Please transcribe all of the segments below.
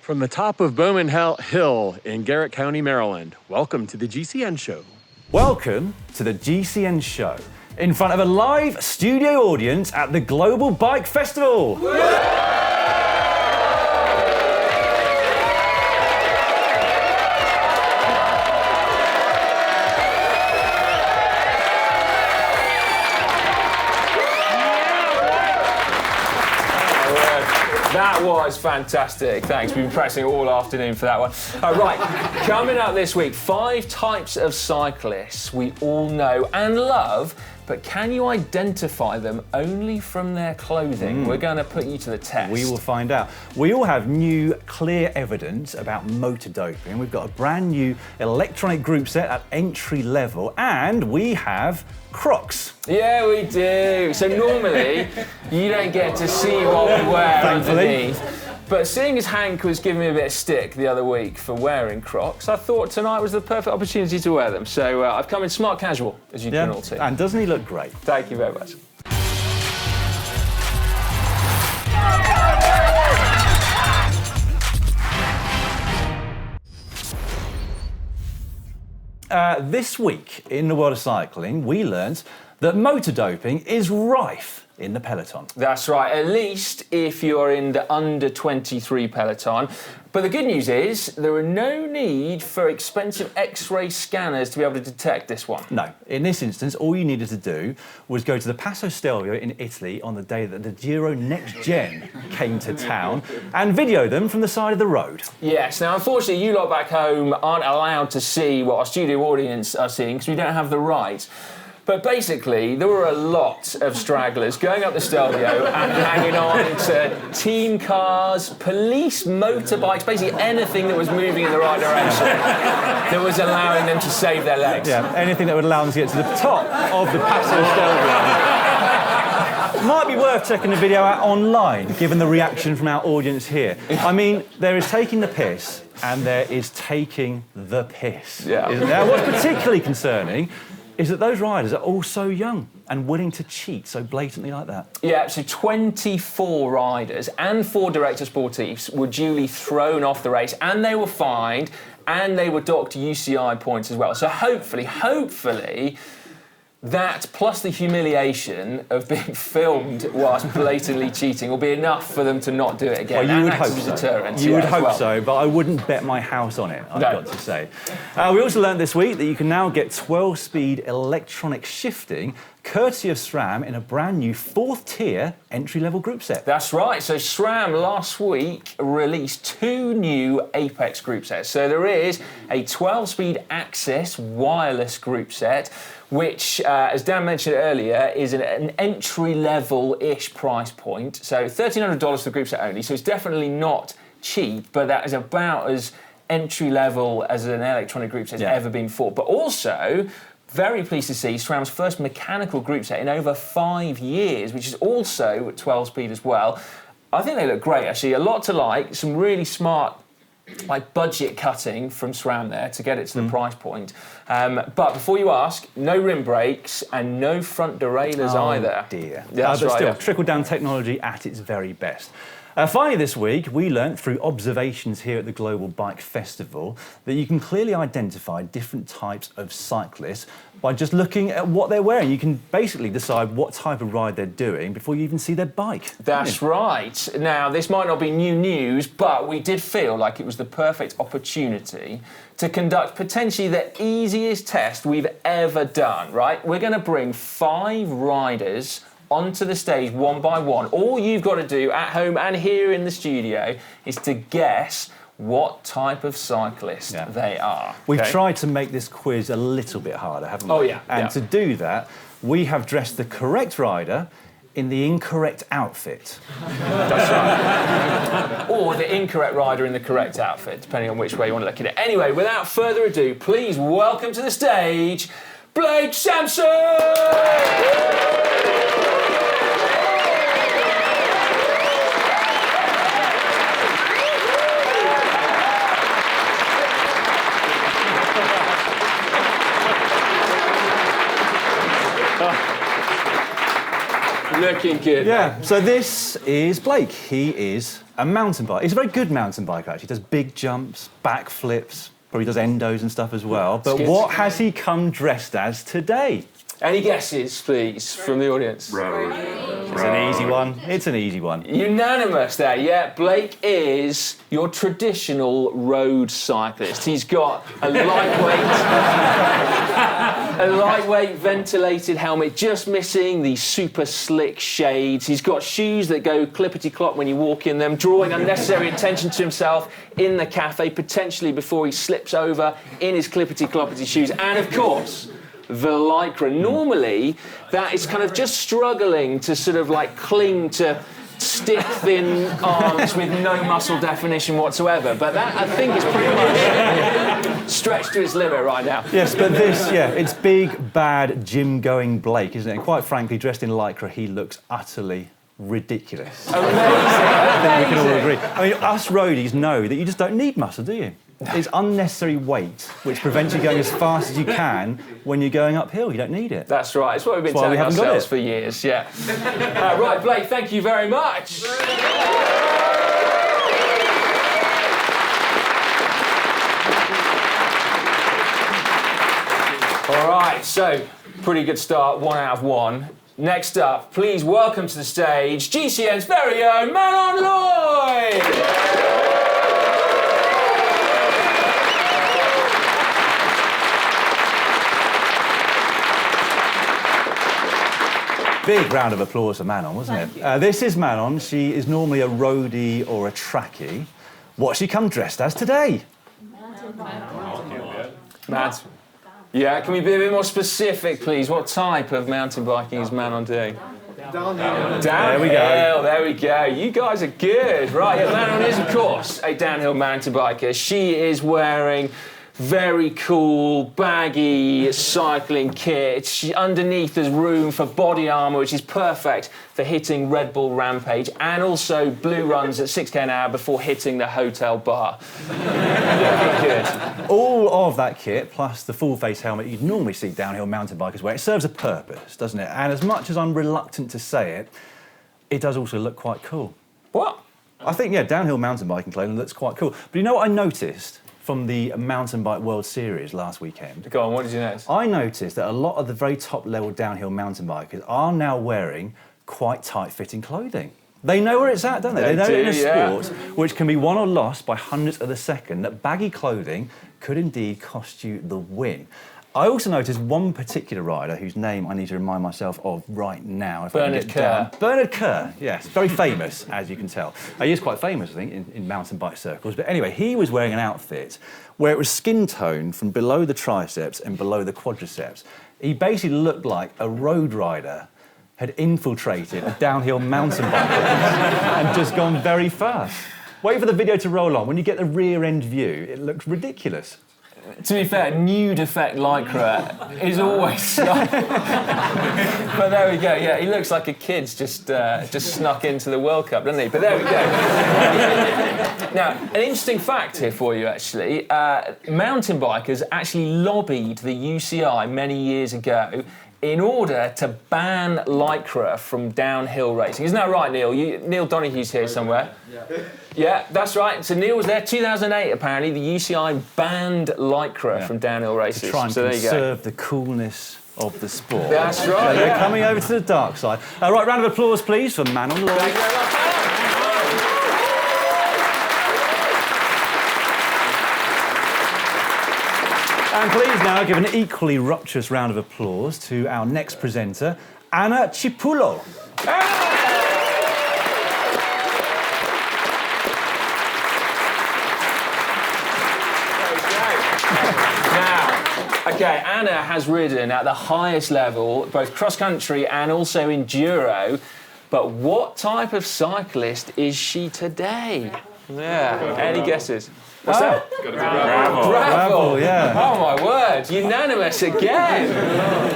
From the top of Bowman Hill in Garrett County, Maryland, welcome to the GCN Show. Welcome to the GCN Show, in front of a live studio audience at the Global Bike Festival. That was fantastic. Thanks. We've been practicing all afternoon for that one. Right, coming up this week, 5 types of cyclists we all know and love, but can you identify them only from their clothing? We're going to put you to the test. We will find out. We all have new, clear evidence about motor doping. We've got a brand new electronic group set at entry level, and we have Crocs. Yeah, we do. So normally, you don't get to see what we wear underneath. But seeing as Hank was giving me a bit of stick the other week for wearing Crocs, I thought tonight was the perfect opportunity to wear them. So I've come in smart casual, as you can all see. And doesn't he look great? Thank you very much. This week in the world of cycling, we learned that motor doping is rife in the peloton. That's right, at least if you're in the under 23 peloton. But the good news is there are no need for expensive X-ray scanners to be able to detect this one. No, in this instance, all you needed to do was go to the Passo Stelvio in Italy on the day that the Giro Next Gen came to town and video them from the side of the road. Yes, now unfortunately you lot back home aren't allowed to see what our studio audience are seeing because we don't have the rights. But basically, there were a lot of stragglers going up the Stelvio and hanging on to team cars, police motorbikes, basically anything that was moving in the right direction that was allowing them to save their legs. Yeah, anything that would allow them to get to the top of the Passo Stelvio. Might be worth checking the video out online, given the reaction from our audience here. I mean, there is taking the piss and there is taking the piss. Yeah. Now, what's particularly concerning is that those riders are all so young and willing to cheat so blatantly like that. Yeah, so 24 riders and 4 director sportifs were duly thrown off the race, and they were fined, and they were docked UCI points as well. So hopefully, that plus the humiliation of being filmed whilst blatantly cheating will be enough for them to not do it again. Well, you would hope so. Deterrent, you would hope so, but I wouldn't bet my house on it, I've got to say. We also learned this week that you can now get 12-speed electronic shifting courtesy of SRAM in a brand new 4th tier entry-level group set. That's right. So SRAM last week released 2 new Apex group sets. So there is a 12-speed Access wireless group set, which, as Dan mentioned earlier, is an entry-level-ish price point. So $1,300 for the group set only. So it's definitely not cheap, but that is about as entry-level as an electronic group set has ever been for. But also, very pleased to see SRAM's first mechanical group set in over 5 years, which is also at 12 speed as well. I think they look great, actually. A lot to like, some really smart budget cutting from SRAM there to get it to the price point. But before you ask, no rim brakes and no front derailleurs either. Oh dear. That's but right, still, yeah. trickle-down technology at its very best. Finally this week, we learnt through observations here at the Global Bike Festival that you can clearly identify different types of cyclists by just looking at what they're wearing. You can basically decide what type of ride they're doing before you even see their bike. That's right. Now, this might not be new news, but we did feel like it was the perfect opportunity to conduct potentially the easiest test we've ever done, right? We're going to bring 5 riders onto the stage one by one. All you've got to do at home and here in the studio is to guess what type of cyclist they are. We've tried to make this quiz a little bit harder, haven't we? Oh, yeah. And to do that, we have dressed the correct rider in the incorrect outfit. That's right. Or the incorrect rider in the correct outfit, depending on which way you want to look at it. Anyway, without further ado, please welcome to the stage, Blake Sampson! Looking good. Yeah, so this is Blake. He is a mountain biker. He's a very good mountain biker, actually. He does big jumps, backflips, probably does endos and stuff as well. But what has he come dressed as today? Any guesses, please, from the audience? It's an easy one. It's an easy one. Unanimous there, yeah. Blake is your traditional road cyclist. He's got a lightweight ventilated helmet, just missing the super slick shades. He's got shoes that go clippity-clop when you walk in them, drawing unnecessary attention to himself in the cafe, potentially before he slips over in his clippity-cloppity shoes. And of course, the lycra. Normally, that is kind of just struggling to sort of like cling to stick thin arms with no muscle definition whatsoever. But that, I think, is pretty much stretched to its limit right now. Yes, but this, it's big, bad, gym-going Blake, isn't it? And quite frankly, dressed in lycra, he looks utterly ridiculous. Amazing. I think we can all agree. I mean, us roadies know that you just don't need muscle, do you? It's unnecessary weight, which prevents you going as fast as you can when you're going uphill. You don't need it. That's right. It's what we've been telling ourselves for years, yeah. Right, Blake, thank you very much. All right, so pretty good start, 1 out of 1. Next up, please welcome to the stage GCN's very own Manon Lloyd. Big round of applause for Manon, wasn't it? This is Manon. She is normally a roadie or a trackie. What's she come dressed as today? Matt. Yeah, can we be a bit more specific, please? What type of mountain biking is Manon doing? Downhill. There we go. There we go. You guys are good. Right, yeah, Manon is, of course, a downhill mountain biker. She is wearing very cool, baggy cycling kit. Underneath there's room for body armour, which is perfect for hitting Red Bull Rampage, and also blue runs at 6k an hour before hitting the hotel bar. Good. All of that kit, plus the full-face helmet you'd normally see downhill mountain bikers wear, it serves a purpose, doesn't it? And as much as I'm reluctant to say it, it does also look quite cool. What? I think, downhill mountain biking clothing looks quite cool. But you know what I noticed from the Mountain Bike World Series last weekend? Go on, what did you notice? I noticed that a lot of the very top-level downhill mountain bikers are now wearing quite tight-fitting clothing. They know where it's at, don't they? They know in a sport which can be won or lost by hundredths of a second that baggy clothing could indeed cost you the win. I also noticed one particular rider whose name I need to remind myself of right now. Bernard Kerr. Bernard Kerr, yes. Very famous, as you can tell. He is quite famous, I think, in mountain bike circles. But anyway, he was wearing an outfit where it was skin tone from below the triceps and below the quadriceps. He basically looked like a road rider had infiltrated a downhill mountain bike and just gone very fast. Wait for the video to roll on. When you get the rear end view, it looks ridiculous. To be fair, nude effect lycra is always but there we go, yeah, he looks like a kid's just snuck into the World Cup, doesn't he? But there we go. Now, an interesting fact here for you, actually. Mountain bikers actually lobbied the UCI many years ago in order to ban lycra from downhill racing. Isn't that right, Neil? Neil Donohue's here somewhere. Yeah, that's right. So Neil was there, 2008 apparently. The UCI banned lycra from downhill races. To try and conserve the coolness of the sport. That's right. So they're coming over to the dark side. Right, round of applause, please, for Manon Lloyd. Thank you very much. And please now give an equally rapturous round of applause to our next presenter, Anna Cipulo. Okay, Anna has ridden at the highest level, both cross-country and also enduro. But what type of cyclist is she today? Yeah. Any guesses? What's that? Gravel. Gravel. Yeah. Oh my word! Unanimous again.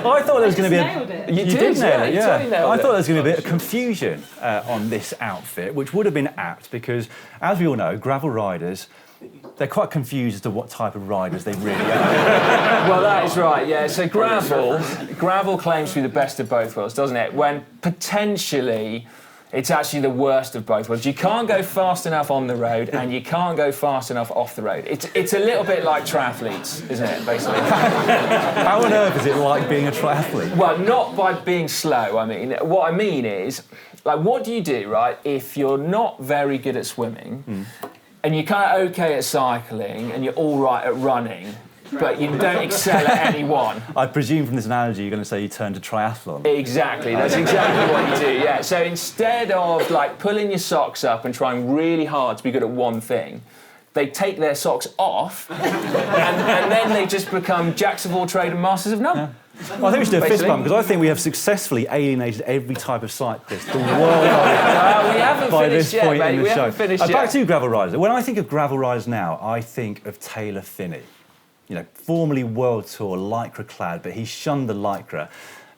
I thought there was going to be Nailed it. You You did nail it, you yeah. totally nailed I it. thought there was going to be a bit of confusion on this outfit, which would have been apt because, as we all know, gravel riders, they're quite confused as to what type of riders they really are. Well, that is right, yeah. So gravel claims to be the best of both worlds, doesn't it? When potentially it's actually the worst of both worlds. You can't go fast enough on the road and you can't go fast enough off the road. It's a little bit like triathletes, isn't it, basically? How on earth is it like being a triathlete? Well, not by being slow, I mean. What I mean is, like, what do you do, right, if you're not very good at swimming and you're kind of OK at cycling and you're all right at running, but you don't excel at any one? I presume from this analogy you're going to say you turn to triathlon. Exactly, that's exactly what you do, yeah. So instead of, like, pulling your socks up and trying really hard to be good at one thing, they take their socks off and then they just become jacks of all trade and masters of none. Yeah. Well, I think we should do a fist Basically. bump because I think we have successfully alienated every type of cyclist the world We haven't by finished this yet, point mate. in the We show. haven't finished yet. Back to gravel riders. When I think of gravel riders now, I think of Taylor Phinney. You know, formerly World Tour, lycra clad, but he shunned the lycra.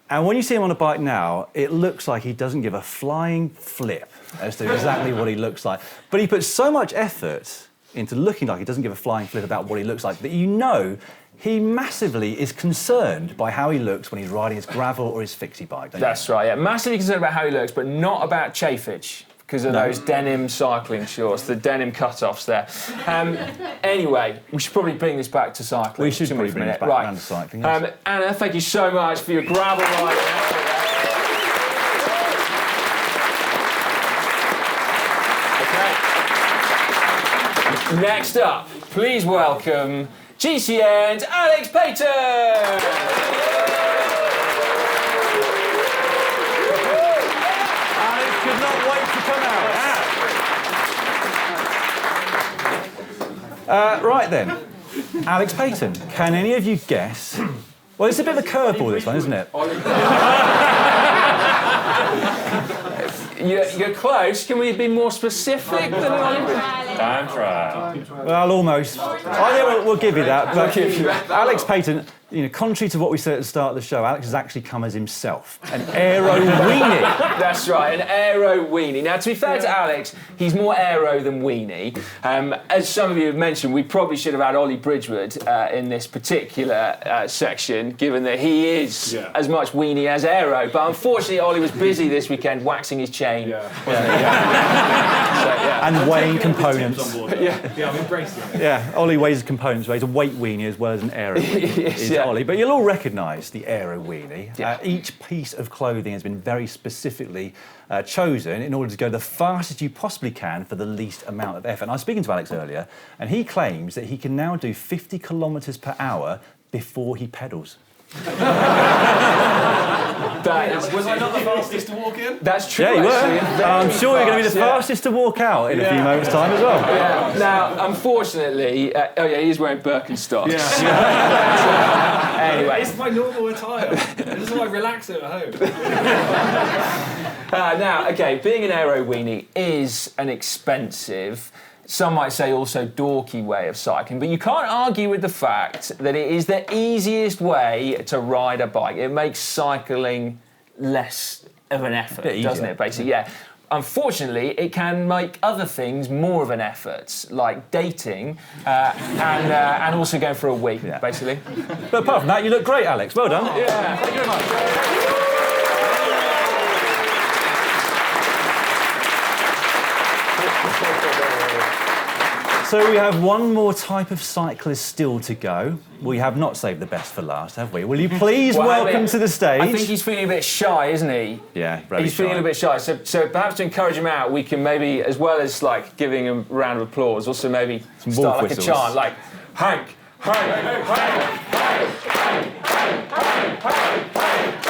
And when you see him on a bike now, it looks like he doesn't give a flying flip as to exactly what he looks like. But he puts so much effort into looking like he doesn't give a flying flip about what he looks like that you know he massively is concerned by how he looks when he's riding his gravel or his fixie bike, don't you? That's right, yeah. Massively concerned about how he looks, but not about chafage because of those denim cycling shorts, the denim cut-offs there. Anyway, we should probably bring this back to cycling. We should shouldn't probably bring this back Right. around to cycling. Yes. Anna, thank you so much for your gravel riding. Okay. Next up, please welcome GCN's Alex Payton! Alex could not wait to come out. Right then, Alex Payton, can any of you guess? Well, it's a bit of a curveball, this one, isn't it? You're close. Can we be more specific than Ollie? Time trial. Well, almost. I think we'll give you that. But We'll give you that. Alex Payton, you know, contrary to what we said at the start of the show, Alex has actually come as himself, an aero weenie. That's right, an aero weenie. Now, to be fair to Alex, he's more aero than weenie. As some of you have mentioned, we probably should have had Ollie Bridgewood in this particular section, given that he is as much weenie as aero. But unfortunately, Ollie was busy this weekend waxing his chain. And weighing components. Yeah, I'm embracing it. Yeah, Ollie weighs his components, so he's a weight weenie as well as an aero weenie. Yes, yeah. Ollie, but you'll all recognise the aero weenie. Each piece of clothing has been very specifically chosen in order to go the fastest you possibly can for the least amount of effort. And I was speaking to Alex earlier, and he claims that he can now do 50 kilometres per hour before he pedals. Was I not the fastest to walk in? That's true. Yeah, you actually. were. Very I'm sure you're going to be the fast, fastest to walk out in a few moments' time as well. Yeah. Now, unfortunately, he's wearing Birkenstocks. Anyway. It's my normal attire. This is why I relax at home. Now, okay, being an aero weenie is an expensive, some might say also dorky way of cycling, but you can't argue with the fact that it is the easiest way to ride a bike. It makes cycling less of an effort, doesn't it, basically? Yeah. Unfortunately, it can make other things more of an effort, like dating and also going for a wee, basically. But apart from that, you look great, Alex. Well done. Yeah. Thank you very much. So we have one more type of cyclist still to go. We have not saved the best for last, have we? Will you please welcome to the stage? I think he's feeling a bit shy, isn't he? Yeah, very He's feeling a bit shy. So perhaps to encourage him out, we can maybe, as well as like giving him a round of applause, also maybe Some start wolf like whistles. a chant, like Hank, Hank, Hank, Hank, Hank, Hank, Hank, Hank.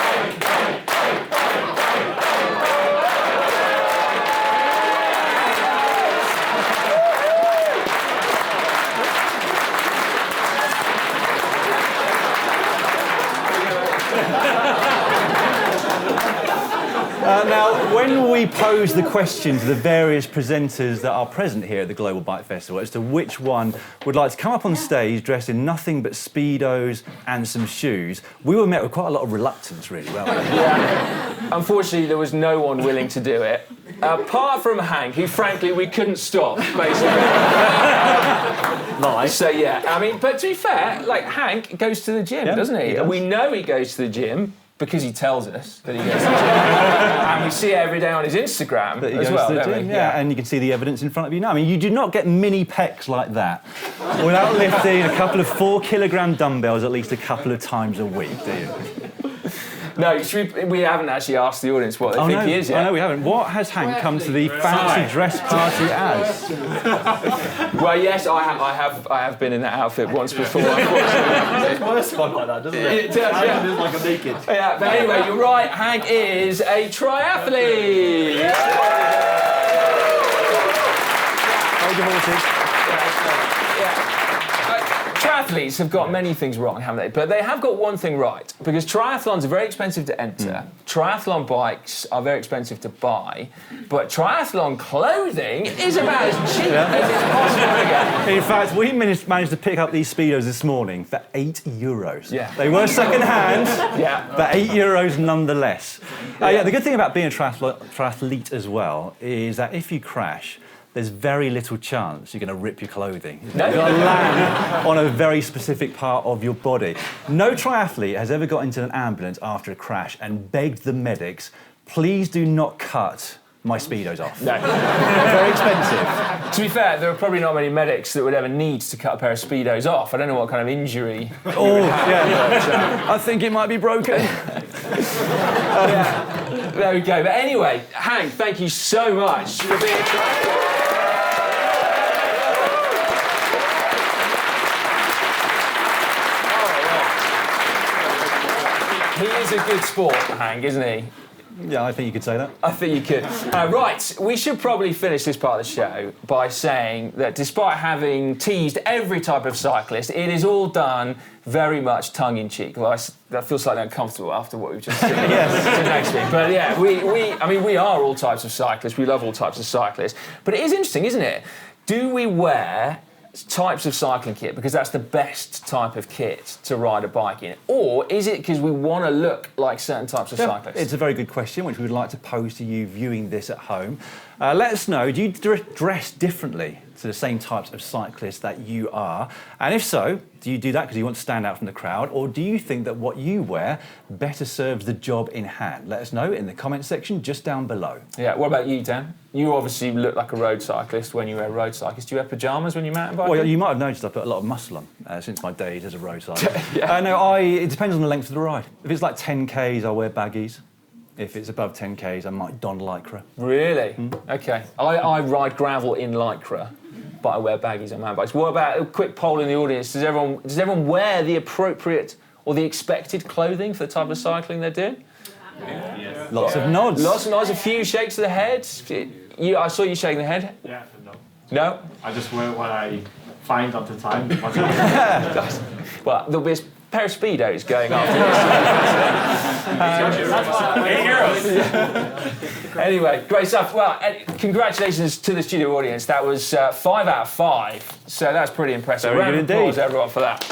Now, when we pose the question to the various presenters that are present here at the Global Bike Festival as to which one would like to come up on stage dressed in nothing but Speedos and some shoes, we were met with quite a lot of reluctance, really, weren't we? Yeah. Unfortunately, there was no one willing to do it, apart from Hank, who, frankly, we couldn't stop, basically. Nice. So, yeah, I mean, but to be fair, like, Hank goes to the gym, doesn't he? He does. We know he goes to the gym because he tells us that he goes to the gym. And we see it every day on his Instagram That he as goes well, to the don't gym, we? yeah, and you can see the evidence in front of you now. I mean, you do not get mini pecs like that without lifting a couple of 4-kilogram dumbbells at least a couple of times a week, do you? No, we haven't actually asked the audience what they think he is yet. Oh, no, we haven't. What has Hank come to the fancy dress party as? Well, yes, I have been in that outfit once before, unfortunately. It's worse one like that, doesn't it? It does, yeah. Hank is like a naked. Yeah, but anyway, you're right, Hank is a triathlete! Hold your horses. Triathletes have got many things wrong, haven't they? But they have got one thing right, because triathlons are very expensive to enter. Triathlon bikes are very expensive to buy, but triathlon clothing is about as cheap as it's possible to get. In fact, we managed to pick up these Speedos this morning for €8. Yeah. They were second-hand, Yeah. but €8 nonetheless. The good thing about being a triathlete as well is that if you crash, there's very little chance you're going to rip your clothing. No. You've got to land on a very specific part of your body. No triathlete has ever got into an ambulance after a crash and begged the medics, please do not cut my Speedos off. No. Very expensive. To be fair, there are probably not many medics that would ever need to cut a pair of Speedos off. I don't know what kind of injury. Oh, yeah. I think it might be broken. Yeah, there we go. But anyway, Hank, thank you so much for being a triathlete. He is a good sport, Hank, isn't he? Yeah, I think you could say that. I think you could. Right, we should probably finish this part of the show by saying that despite having teased every type of cyclist, it is all done very much tongue-in-cheek. Well, that feels slightly uncomfortable after what we've just seen. Yes. Next week. But yeah, we are all types of cyclists. We love all types of cyclists. But it is interesting, isn't it? Do we wear types of cycling kit because that's the best type of kit to ride a bike in? Or is it because we want to look like certain types of cyclists? It's a very good question, which we would like to pose to you viewing this at home. Let us know, do you dress differently to the same types of cyclists that you are? And if so, do you do that because you want to stand out from the crowd, or do you think that what you wear better serves the job in hand? Let us know in the comment section just down below. Yeah, what about you, Dan? You obviously look like a road cyclist when you wear road cyclists. Do you wear pyjamas when you mountain bike? Well, you might have noticed I put a lot of muscle on since my days as a road cyclist. Yeah. It depends on the length of the ride. If it's like 10Ks, I'll wear baggies. If it's above 10Ks, I might don lycra. Really? OK. I ride gravel in lycra, but I wear baggies on mountain bikes. What about a quick poll in the audience? Does everyone wear the appropriate or the expected clothing for the type of cycling they're doing? Yes. Lots of nods. Lots of nods, a few shakes of the head. I saw you shaking the head. Yeah, no. No? I just wear what I find at the time. Well, there'll be a pair of Speedos going after this. Anyway, great stuff. Well, congratulations to the studio audience. That was 5 out of 5. So that's pretty impressive. Very good Round of applause, indeed. everyone, for that.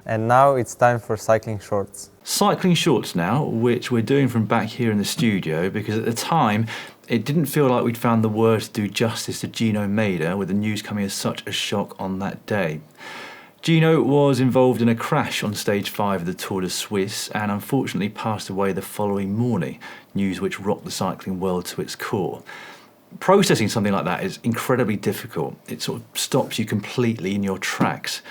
And now it's time for cycling shorts. Cycling shorts now, which we're doing from back here in the studio, because at the time it didn't feel like we'd found the words to do justice to Gino Mader, with the news coming as such a shock on that day. Gino was involved in a crash on stage 5 of the Tour de Suisse and unfortunately passed away the following morning, news which rocked the cycling world to its core. Processing something like that is incredibly difficult. It sort of stops you completely in your tracks.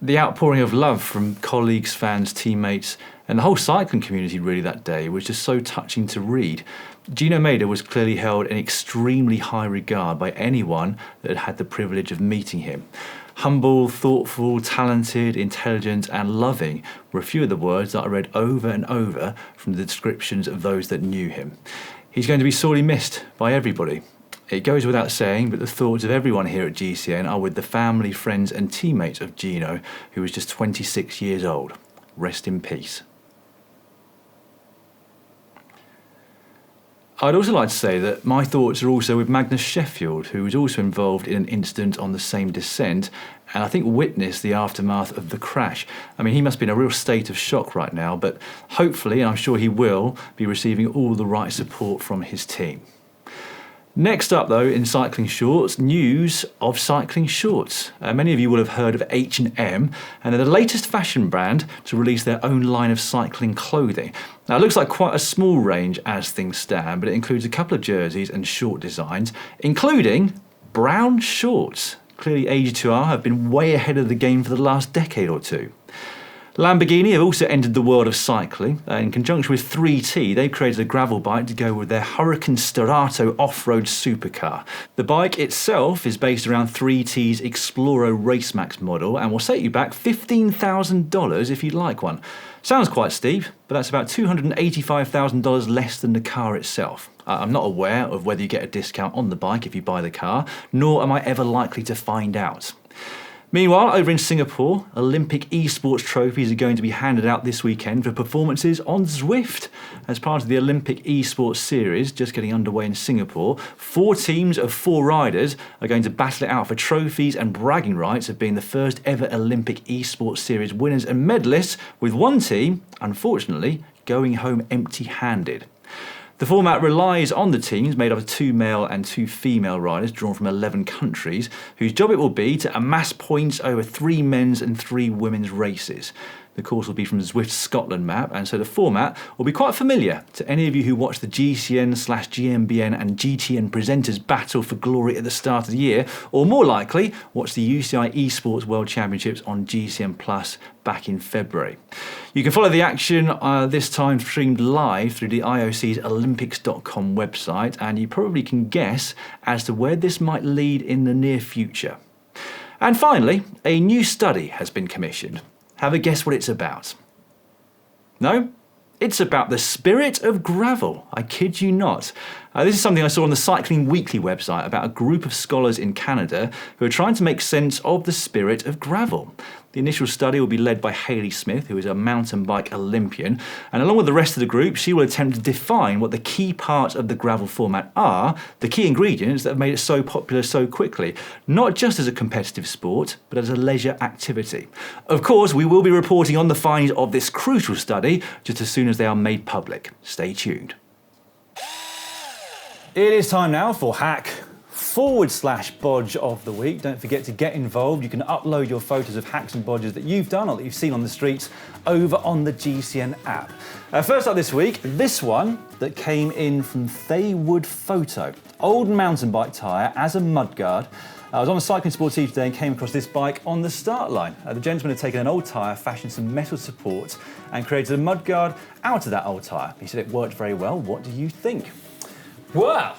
The outpouring of love from colleagues, fans, teammates, and the whole cycling community really that day was just so touching to read. Gino Mader was clearly held in extremely high regard by anyone that had had the privilege of meeting him. Humble, thoughtful, talented, intelligent, and loving were a few of the words that I read over and over from the descriptions of those that knew him. He's going to be sorely missed by everybody. It goes without saying, but the thoughts of everyone here at GCN are with the family, friends and teammates of Gino, who was just 26 years old. Rest in peace. I'd also like to say that my thoughts are also with Magnus Sheffield, who was also involved in an incident on the same descent, and I think witnessed the aftermath of the crash. I mean, he must be in a real state of shock right now, but hopefully, and I'm sure he will, be receiving all the right support from his team. Next up, though, in cycling shorts, news of cycling shorts. Many of you will have heard of H&M, and they're the latest fashion brand to release their own line of cycling clothing. Now, it looks like quite a small range as things stand, but it includes a couple of jerseys and short designs, including brown shorts. Clearly, AG2R have been way ahead of the game for the last decade or two. Lamborghini have also entered the world of cycling. In conjunction with 3T, they've created a gravel bike to go with their Hurricane Starato off-road supercar. The bike itself is based around 3T's Exploro Racemax model and will set you back $15,000 if you'd like one. Sounds quite steep, but that's about $285,000 less than the car itself. I'm not aware of whether you get a discount on the bike if you buy the car, nor am I ever likely to find out. Meanwhile, over in Singapore, Olympic esports trophies are going to be handed out this weekend for performances on Zwift. As part of the Olympic esports series just getting underway in Singapore, 4 teams of 4 riders are going to battle it out for trophies and bragging rights of being the first ever Olympic esports series winners and medalists, with one team, unfortunately, going home empty-handed. The format relies on the teams made up of 2 male and 2 female riders drawn from 11 countries, whose job it will be to amass points over 3 men's and 3 women's races. The course will be from Zwift's Scotland map, and so the format will be quite familiar to any of you who watch the GCN/GMBN and GTN presenters battle for glory at the start of the year, or more likely, watch the UCI Esports World Championships on GCN Plus back in February. You can follow the action this time streamed live through the IOC's Olympics.com website, and you probably can guess as to where this might lead in the near future. And finally, a new study has been commissioned. Have a guess what it's about? No? It's about the spirit of gravel. I kid you not. This is something I saw on the Cycling Weekly website about a group of scholars in Canada who are trying to make sense of the spirit of gravel. The initial study will be led by Hayley Smith, who is a mountain bike Olympian, and along with the rest of the group, she will attempt to define what the key parts of the gravel format are, the key ingredients that have made it so popular so quickly, not just as a competitive sport, but as a leisure activity. Of course, we will be reporting on the findings of this crucial study just as soon as they are made public. Stay tuned. It is time now for Hack/Bodge of the week. Don't forget to get involved. You can upload your photos of hacks and bodges that you've done or that you've seen on the streets over on the GCN app. First up this week, this one that came in from Thaywood Photo. Old mountain bike tyre as a mudguard. I was on a cycling sportive today and came across this bike on the start line. The gentleman had taken an old tyre, fashioned some metal supports and created a mudguard out of that old tyre. He said it worked very well. What do you think? Well,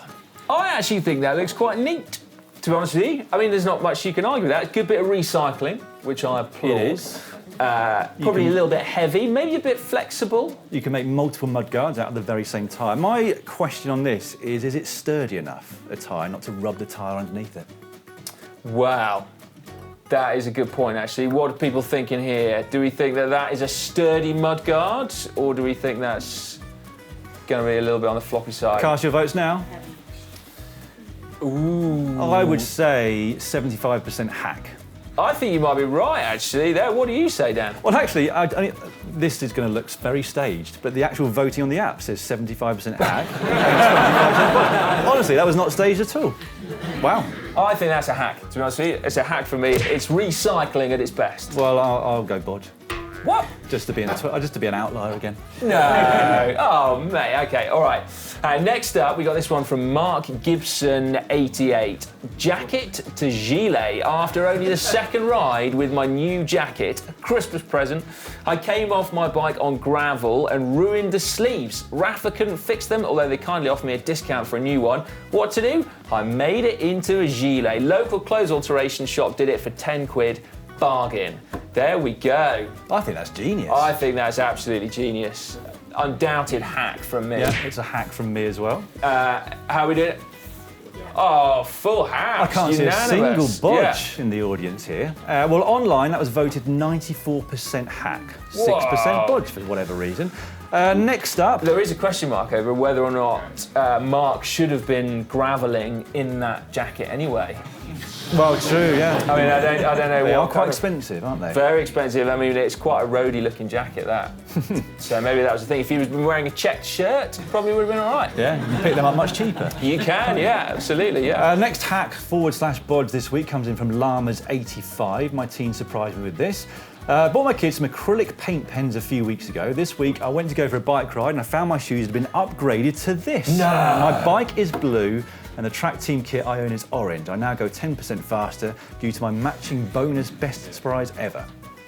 I actually think that looks quite neat, to be honest with you. I mean, there's not much you can argue with that. Good bit of recycling, which I applaud. It is. Probably a little bit heavy, maybe a bit flexible. You can make multiple mudguards out of the very same tyre. My question on this is it sturdy enough, a tyre, not to rub the tyre underneath it? Wow. That is a good point, actually. What are people thinking here? Do we think that that is a sturdy mudguard, or do we think that's going to be a little bit on the floppy side? Cast your votes now. Ooh. I would say 75% hack. I think you might be right, actually. There. What do you say, Dan? Well, actually, this is going to look very staged, but the actual voting on the app says 75% hack. And 25% honestly, that was not staged at all. Wow. I think that's a hack, to be honest with you. It's a hack for me. It's recycling at its best. Well, I'll go bodge. What? Just to be an outlier again. No. Oh, mate. Okay. All right. Next up, we got this one from Mark Gibson 88. Jacket to gilet. After only the second ride with my new jacket, a Christmas present, I came off my bike on gravel and ruined the sleeves. Rafa couldn't fix them, although they kindly offered me a discount for a new one. What to do? I made it into a gilet. Local clothes alteration shop did it for 10 quid. Bargain. There we go. I think that's genius. I think that's absolutely genius. Undoubted hack from me. Yeah, it's a hack from me as well. How we did it? Oh, full house. I can't see a single Unanimous. bodge in the audience here. Well, online that was voted 94% hack, 6% Whoa. bodge for whatever reason. Next up, There is a question mark over whether or not Mark should have been gravelling in that jacket anyway. well, true, yeah. I mean, I don't know They what are quite kind of- expensive, aren't they? Very expensive. I mean, it's quite a roady looking jacket, that. So maybe that was the thing. If he was been wearing a checked shirt, he probably would have been all right. Yeah, you can pick them up much cheaper. You can, yeah, absolutely, yeah. Next hack /bodge this week comes in from Llamas85. My teen surprised me with this. Bought my kids some acrylic paint pens a few weeks ago. This week I went to go for a bike ride and I found my shoes had been upgraded to this. No. My bike is blue and the track team kit I own is orange. I now go 10% faster due to my matching bonus best surprise ever.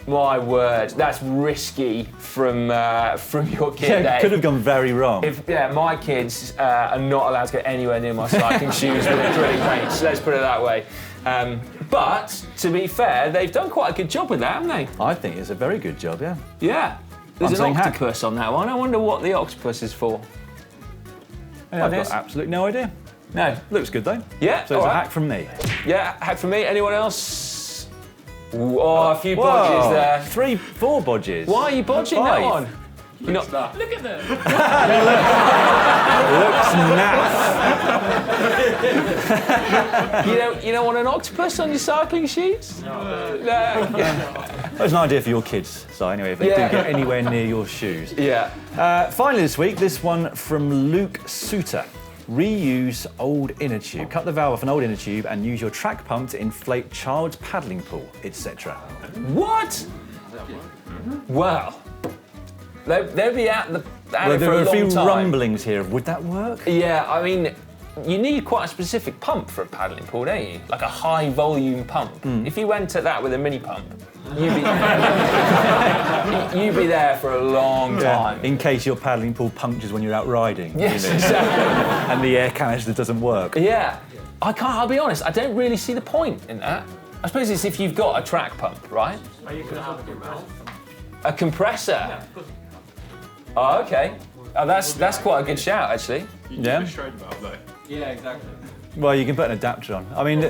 My word, that's risky from your kid. Yeah, there. it could have gone very wrong. My kids are not allowed to go anywhere near my cycling shoes with acrylic paints. Let's put it that way. But to be fair, they've done quite a good job with that, haven't they? I think it's a very good job, yeah. Yeah. There's I'm an saying hack. octopus on that one. I wonder what the octopus is for. I've ideas? got absolutely no idea. No. Looks good though. Yeah. So it's all a right. hack from me. Yeah. Hack for me. Anyone else? Ooh, oh, a few bodges there. 4 bodges. Why are you bodging that 5. one? You're not. Look at them. Looks naff. You don't want an octopus on your cycling shoes? No. That's an idea for your kids, so anyway, if they Yeah. do get anywhere near your shoes. Yeah. Finally this week, this one from Luke Suter. Reuse old inner tube. Cut the valve off an old inner tube and use your track pump to inflate child's paddling pool, etc. What? Well, they'll be at Well, it there for were a a long few time. rumblings here of would that work? Yeah, I mean, you need quite a specific pump for a paddling pool, don't you? Like a high volume pump. If you went at that with a mini pump, you'd be there for a long time. In case your paddling pool punctures when you're out riding. Yes, you know, exactly. and the air canister doesn't work. Yeah, I'll be honest, I don't really see the point in that. I suppose it's if you've got a track pump, right? A compressor. Oh, okay. Oh, that's quite a good shout, actually. Yeah? Yeah, exactly. Well, you can put an adapter on. I mean,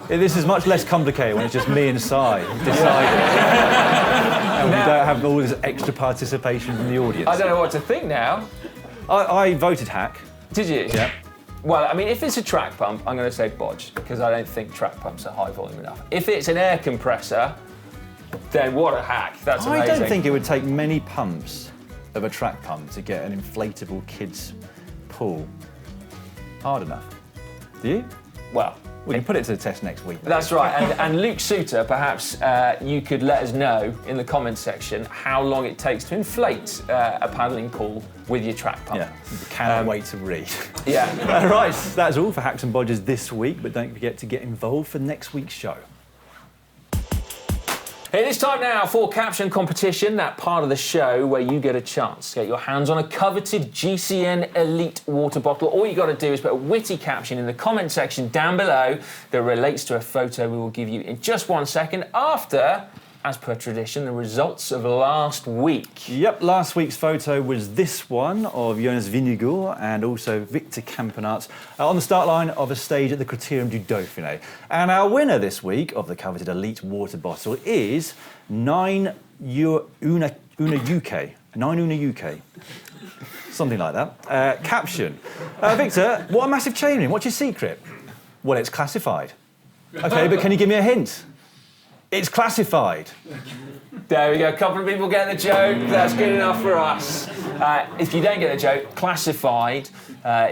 this is much less complicated when it's just me and Si deciding. And we don't have all this extra participation from the audience. I don't know what to think now. I voted hack. Did you? Yeah. Well, I mean, if it's a track pump, I'm going to say bodge, because I don't think track pumps are high volume enough. If it's an air compressor, then what a hack. That's amazing. I don't think it would take many pumps of a track pump to get an inflatable kids pool hard enough. Do you? Well, We can put it to the test next week. that's right. And Luke Suter, perhaps you could let us know in the comments section how long it takes to inflate a paddling pool with your track pump. Yeah, cannot wait to read. Yeah. Right, that's all for Hacks and Bodges this week, but don't forget to get involved for next week's show. It is time now for Caption Competition, that part of the show where you get a chance to get your hands on a coveted GCN Elite water bottle. All you got to do is put a witty caption in the comment section down below that relates to a photo we will give you in just 1 second after, as per tradition, the results of last week. Yep, last week's photo was this one of Jonas Vingegaard and also Victor Campenaerts on the start line of a stage at the Criterium du Dauphiné. And our winner this week of the coveted Elite water bottle is 9 Una UK. 9 Una UK. Something like that. Caption. Victor, what a massive chainring. What's your secret? Well, it's classified. OK, but can you give me a hint? It's classified. There we go. A couple of people get the joke. That's good enough for us. If you don't get the joke, classified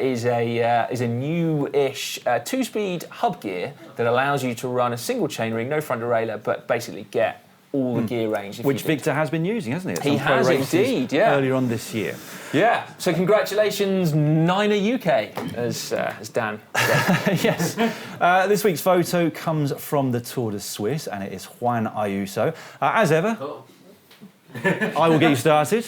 is a new-ish two-speed hub gear that allows you to run a single chainring, no front derailleur, but basically get all the gear range. Which Victor has been using, hasn't he? At He some pro has races indeed, yeah. Earlier on this year. Yeah. So congratulations, Nina UK, as Dan said. Yes. This week's photo comes from the Tour de Suisse, and it is Juan Ayuso. As ever, I will get you started.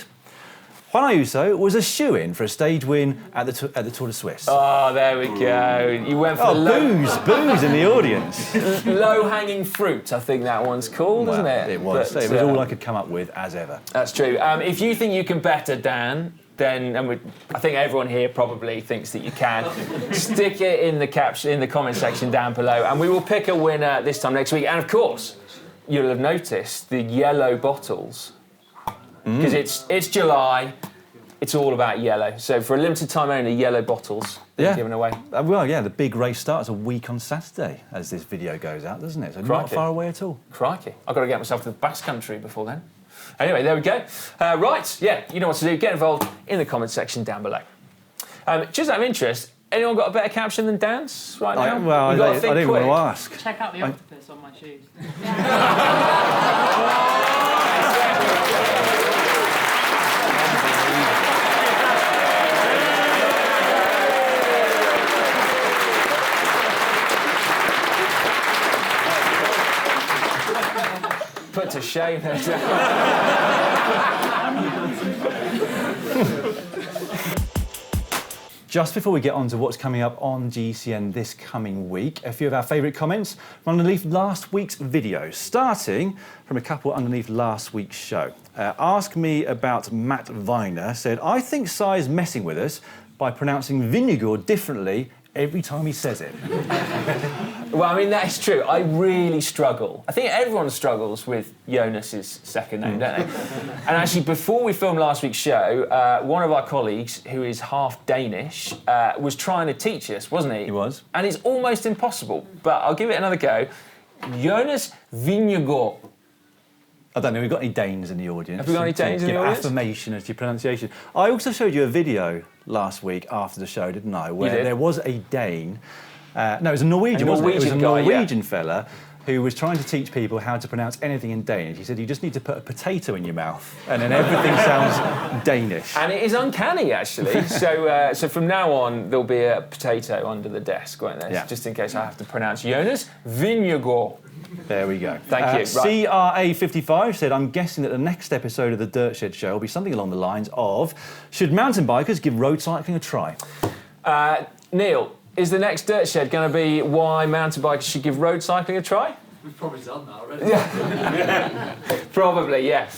Juan Ayuso was a shoo-in for a stage win at the Tour de Suisse. Oh, there we go. You went for the booze in the audience. low-hanging fruit, I think that one's called, isn't it? It was. But, It was all I could come up with, as ever. That's true. If you think you can better Dan, then, I think everyone here probably thinks that you can, stick it in the comment section down below, and we will pick a winner this time next week. And of course, you'll have noticed the yellow bottles, because it's July. It's all about yellow. So for a limited time only, yellow bottles being given away. Well, yeah, the big race starts a week on Saturday as this video goes out, doesn't it? So not far away at all. Crikey. I've got to get myself to the Basque Country before then. Anyway, there we go. Right, yeah, you know what to do. Get involved in the comment section down below. Just out of interest, anyone got a better caption than Dan's right now? Well, I didn't want to ask. Check out the octopus on my shoes. Put to shame. Just before we get on to what's coming up on GCN this coming week, a few of our favourite comments from underneath last week's video, starting from a couple underneath last week's show. Ask Me About Matt Viner said, I think Sai is messing with us by pronouncing vinegar differently every time he says it. Well, I mean, that is true. I really struggle. I think everyone struggles with Jonas's second name, don't they? And actually, before we filmed last week's show, one of our colleagues, who is half Danish, was trying to teach us, wasn't he? He was. And it's almost impossible, but I'll give it another go. Jonas Vingegaard. I don't know, we've got any Danes in the audience? Have we got any Danes in the audience? Affirmation as to your pronunciation. I also showed you a video last week after the show, didn't I? Where there was a Dane. No, it was a Norwegian, wasn't it? It was a Norwegian fella who was trying to teach people how to pronounce anything in Danish. He said, you just need to put a potato in your mouth and then everything sounds Danish. And it is uncanny, actually. So from now on, there'll be a potato under the desk, won't there? Yeah. Just in case I have to pronounce Jonas Vingegaard. There we go. Thank you. Right. CRA55 said, I'm guessing that the next episode of the Dirt Shed Show will be something along the lines of, should mountain bikers give road cycling a try? Neil, is the next Dirt Shed going to be why mountain bikers should give road cycling a try? We've probably done that already. Yeah. Probably, yeah.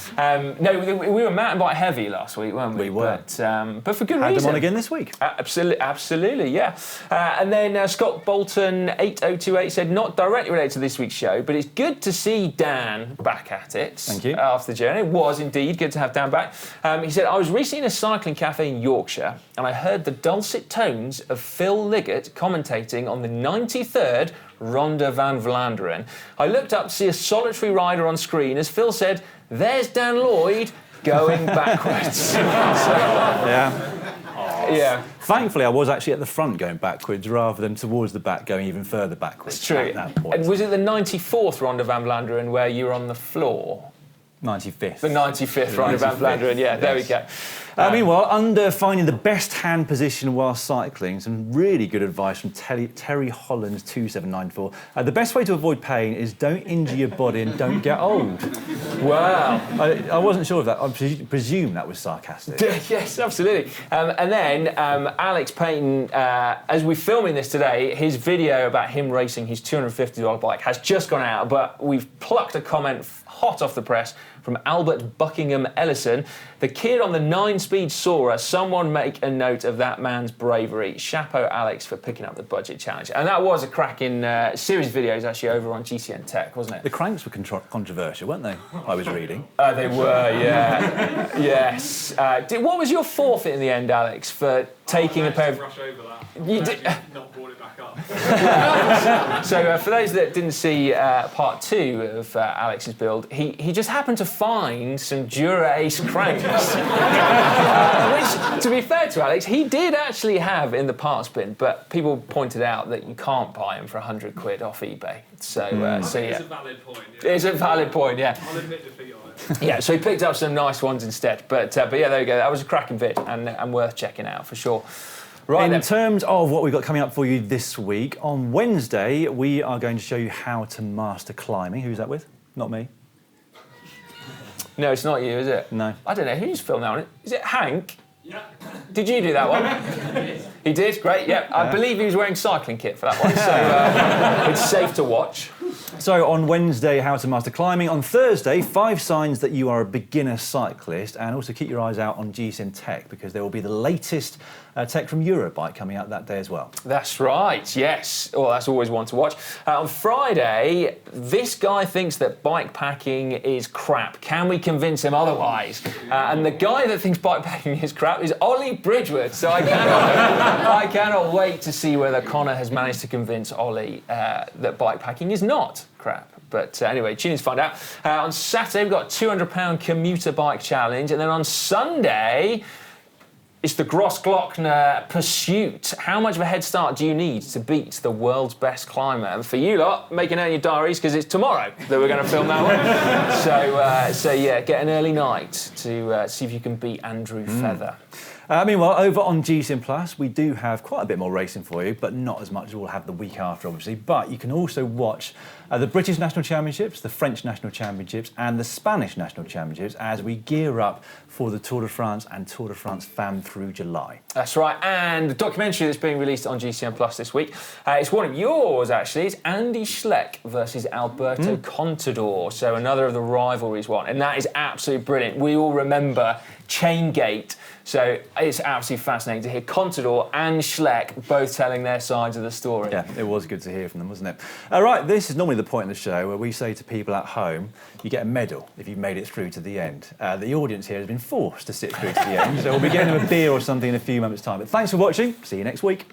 No, we were mountain bike heavy last week, weren't we? We were. But for good Had reason. them on again this week. Absolutely, yeah. And then Scott Bolton 8028 said, not directly related to this week's show, but it's good to see Dan back at it. Thank you. After the journey. It was indeed good to have Dan back. He said, I was recently in a cycling cafe in Yorkshire and I heard the dulcet tones of Phil Liggett commentating on the 93rd Ronde van Vlaanderen. I looked up to see a solitary rider on screen as Phil said, there's Dan Lloyd going backwards. Yeah. Thankfully, I was actually at the front going backwards rather than towards the back going even further backwards. It's true. At that point. And was it the 94th Ronde van Vlaanderen where you were on the floor? 95th. The 95th Ronde van Vlaanderen, yeah, there we go. Meanwhile, under finding the best hand position while cycling, some really good advice from Terry Holland 2794. The best way to avoid pain is don't injure your body and don't get old. Wow. I wasn't sure of that. I presume that was sarcastic. Yes, absolutely. And then Alex Payton, as we're filming this today, his video about him racing his $250 bike has just gone out, but we've plucked a comment hot off the press from Albert Buckingham Ellison. The kid on the 9-speed Sora, someone make a note of that man's bravery. Chapeau Alex for picking up the budget challenge. And that was a cracking series of videos actually over on GCN Tech, wasn't it? The cranks were controversial, weren't they? I was reading. They were, yeah. Yes. What was your forfeit in the end, Alex, for taking a pair of... Rush over that. You did... Not brought it back up. So for those that didn't see part 2 of Alex's build, he just happened to find some Dura Ace cranks, which, to be fair to Alex, he did actually have in the parts bin, but people pointed out that you can't buy them for £100 off eBay. So yeah. It's a valid point. Yeah. It's a valid point, yeah. I'll admit defeat on it. Yeah, so he picked up some nice ones instead. But yeah, there you go. That was a cracking vid and worth checking out for sure. Right, in terms of what we've got coming up for you this week, on Wednesday, we are going to show you how to master climbing. Who's that with? Not me. No, it's not you, is it? No. I don't know. Who's filmed that one? Is it Hank? Yeah. Did you do that one? He did? Great, yeah. I believe he was wearing cycling kit for that one, so it's safe to watch. So on Wednesday, how to master climbing. On Thursday, 5 signs that you are a beginner cyclist. And also keep your eyes out on GCN Tech, because there will be the latest tech from Eurobike coming out that day as well. That's right, yes. Oh, that's always one to watch. On Friday, this guy thinks that bike packing is crap. Can we convince him otherwise? And the guy that thinks bike packing is crap is Ollie Bridgewood. So I cannot wait to see whether Connor has managed to convince Ollie that bike packing is not crap. But anyway, tune in to find out. On Saturday, we've got a £200 commuter bike challenge. And then on Sunday, it's the Grossglockner Pursuit. How much of a head start do you need to beat the world's best climber? And for you lot, make it out in your diaries, because it's tomorrow that we're going to film that one. So yeah, get an early night to see if you can beat Andrew Feather. Meanwhile, over on GCN Plus, we do have quite a bit more racing for you, but not as much as we'll have the week after, obviously. But you can also watch the British National Championships, the French National Championships, and the Spanish National Championships as we gear up for the Tour de France and Tour de France Femme through July. That's right, and the documentary that's being released on GCN Plus this week, it's one of yours, actually. It's Andy Schleck versus Alberto Contador, so another of the rivalries one, and that is absolutely brilliant. We all remember Chaingate. So it's absolutely fascinating to hear Contador and Schleck both telling their sides of the story. Yeah, it was good to hear from them, wasn't it? All right, this is normally the point of the show where we say to people at home, you get a medal if you've made it through to the end. The audience here has been forced to sit through to the end, so we'll be getting them a beer or something in a few moments' time. But thanks for watching. See you next week.